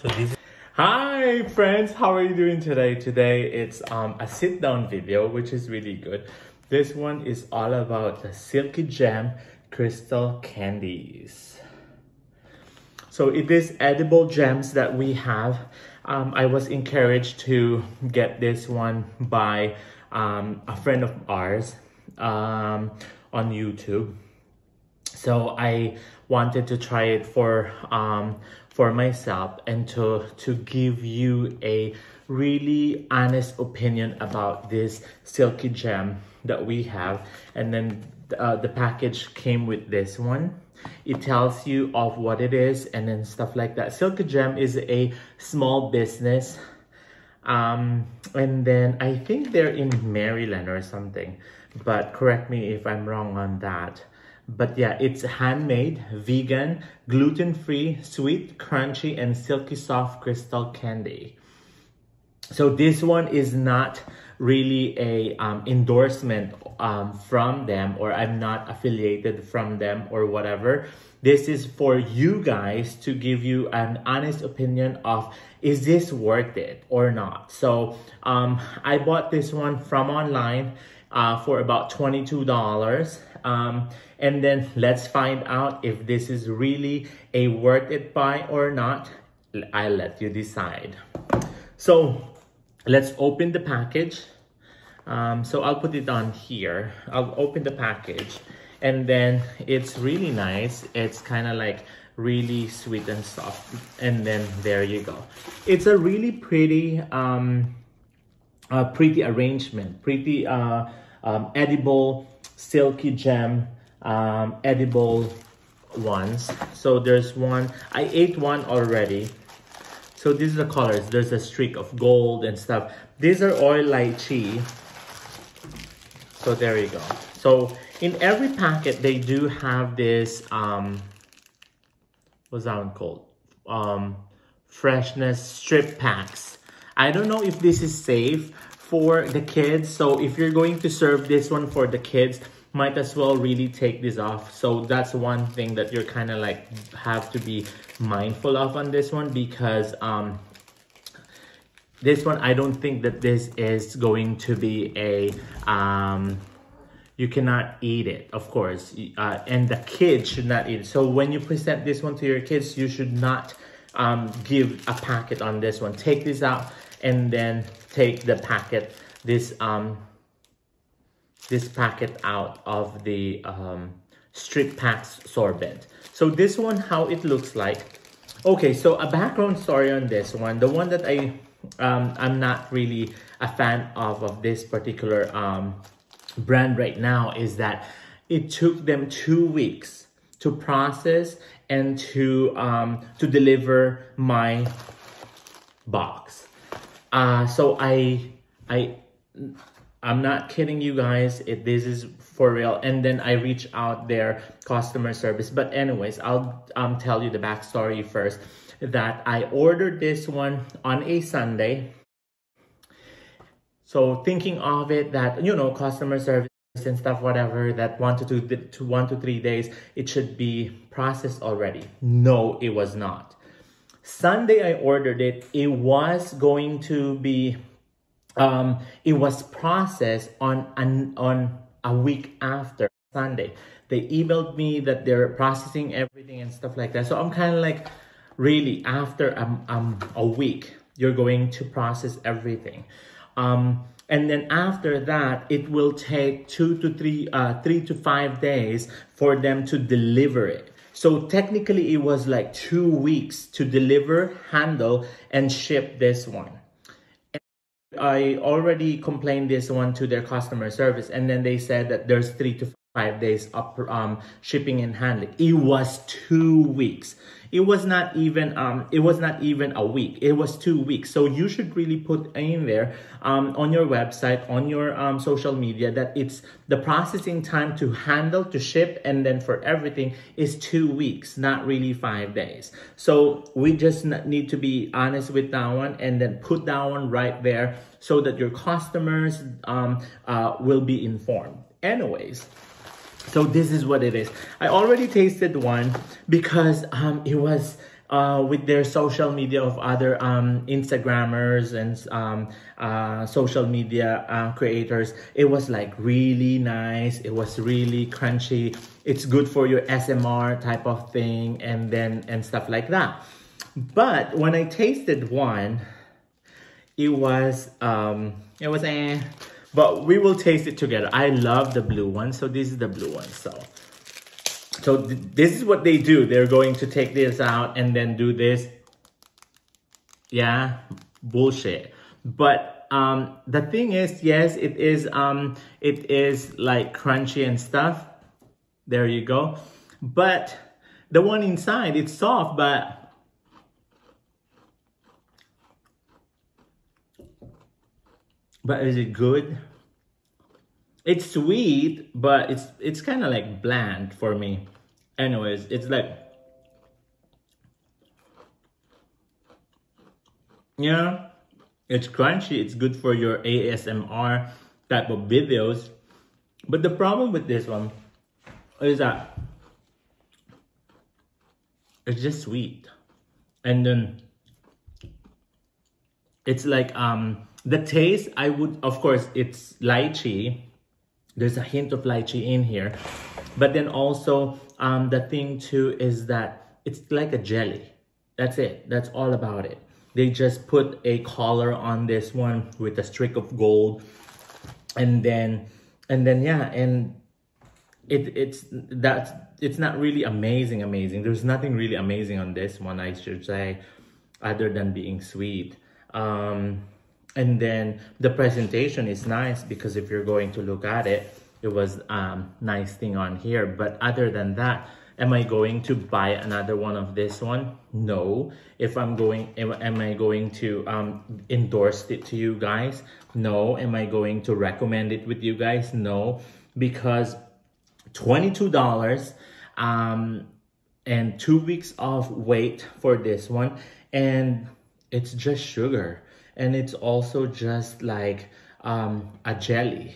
So this. Hi friends, how are you doing today? Today it's a sit down video, which is really good. This one is all about the Silky Gem Crystal Candies. So it is edible gems that we have. I was encouraged to get this one by a friend of ours on YouTube. So I wanted to try it for myself and to give you a really honest opinion about this Silky Gem that we have. And then the package came with this one. It tells you of what it is and then stuff like that. Silky Gem is a small business. And then I think they're in Maryland or something, but correct me if I'm wrong on that. But yeah, it's handmade, vegan, gluten-free, sweet, crunchy, and silky soft crystal candy. So this one is not really a endorsement from them, or I'm not affiliated from them or whatever. This is for you guys to give you an honest opinion of, is this worth it or not? So I bought this one from online for about $22. And then let's find out if this is really a worth it buy or not. I'll let you decide. So let's open the package. So I'll put it on here. I'll open the package, and then it's really nice. It's kind of like really sweet and soft. And then there you go. It's a really pretty pretty arrangement, pretty edible Silky Gem edible ones. So there's one, I ate one already. So these are the colors. There's a streak of gold and stuff. These are oil lychee. So there you go. So in every packet they do have this what's that one called, freshness strip packs. I don't know if this is safe for the kids. So if you're going to serve this one for the kids, might as well really take this off. So that's one thing that you're kind of like have to be mindful of on this one, because this one, I don't think that this is going to be a you cannot eat it, of course, and the kids should not eat it. So when you present this one to your kids, you should not give a packet on this one. Take this out and then take the packet, this packet out of the strip packs sorbent. So this one, how it looks like. Okay, so a background story on this one. The one that I'm not really a fan of this particular brand right now, is that it took them 2 weeks to process and to deliver my box. So I'm not kidding you guys, this is for real. And then I reach out their customer service. But anyways, I'll tell you the backstory first, that I ordered this one on a Sunday. So thinking of it that, you know, customer service and stuff, whatever, that 1 to 3 days, it should be processed already. No, it was not. Sunday I ordered it. It was going to be it was processed on a week after Sunday. They emailed me that they're processing everything and stuff like that. So I'm kind of like, really, after a week, you're going to process everything. And then after that, it will take 3 to 5 days for them to deliver it. So technically, it was like 2 weeks to deliver, handle, and ship this one. I already complained this one to their customer service, and then they said that there's 3 to 5 days up shipping and handling. It was 2 weeks. It was not even a week. It was 2 weeks. So you should really put in there on your website, on your social media, that it's the processing time to handle, to ship, and then for everything is 2 weeks, not really 5 days. So we just need to be honest with that one, and then put that one right there so that your customers will be informed. Anyways, so this is what it is. I already tasted one because it was with their social media of other Instagrammers and social media creators. It was like really nice. It was really crunchy. It's good for your SMR type of thing, and stuff like that. But when I tasted one, it was eh. But we will taste it together. I love the blue one, so this is the blue one. So this is what they do. They're going to take this out and then do this. Yeah, bullshit. But the thing is, yes, it is like crunchy and stuff. There you go. But the one inside, it's soft, but is it good? It's sweet, but it's kind of like bland for me. Anyways, it's like, yeah, it's crunchy. It's good for your ASMR type of videos. But the problem with this one is that it's just sweet. And then it's like, the taste, I would, of course, it's lychee. There's a hint of lychee in here. But then also, the thing too is that it's like a jelly. That's it. That's all about it. They just put a collar on this one with a streak of gold. And then yeah, and it's not really amazing. There's nothing really amazing on this one, I should say, other than being sweet. And then the presentation is nice, because if you're going to look at it, it was nice thing on here. But other than that, am I going to buy another one of this one? No. If I'm going, am I going to endorse it to you guys? No. Am I going to recommend it with you guys? No. Because $22 and 2 weeks of wait for this one, and it's just sugar. And it's also just like a jelly.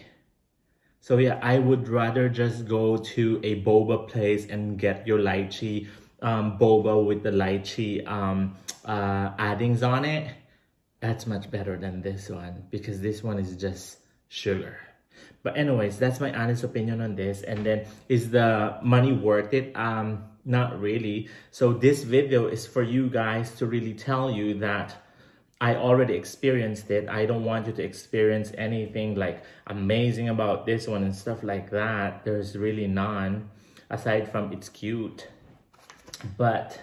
So yeah, I would rather just go to a boba place and get your lychee boba with the lychee addings on it. That's much better than this one, because this one is just sugar. But anyways, that's my honest opinion on this. And then, is the money worth it? Not really. So this video is for you guys to really tell you that I already experienced it. I don't want you to experience anything like amazing about this one and stuff like that. There's really none, aside from it's cute. But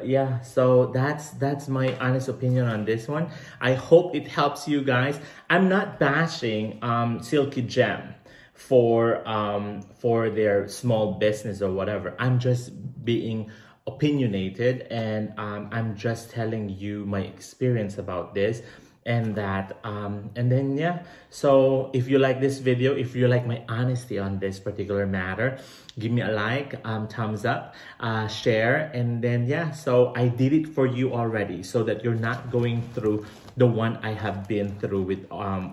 yeah, so that's my honest opinion on this one. I hope it helps you guys. I'm not bashing Silky Gem for their small business or whatever. I'm just being opinionated, and I'm just telling you my experience about this, and that and then yeah, so if you like this video, if you like my honesty on this particular matter, give me a like, thumbs up, share, and then yeah, so I did it for you already, so that you're not going through the one I have been through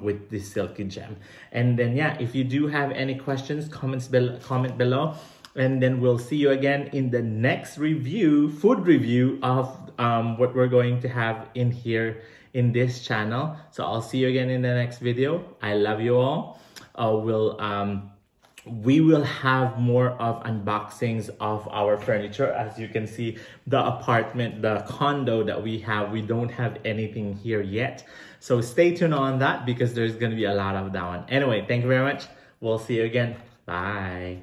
with this Silky Gem. And then yeah, if you do have any questions, comment below. And then we'll see you again in the next review, food review of what we're going to have in here in this channel. So I'll see you again in the next video. I love you all. We will have more of unboxings of our furniture. As you can see, the apartment, the condo that we have, we don't have anything here yet. So stay tuned on that, because there's going to be a lot of that one. Anyway, thank you very much. We'll see you again. Bye.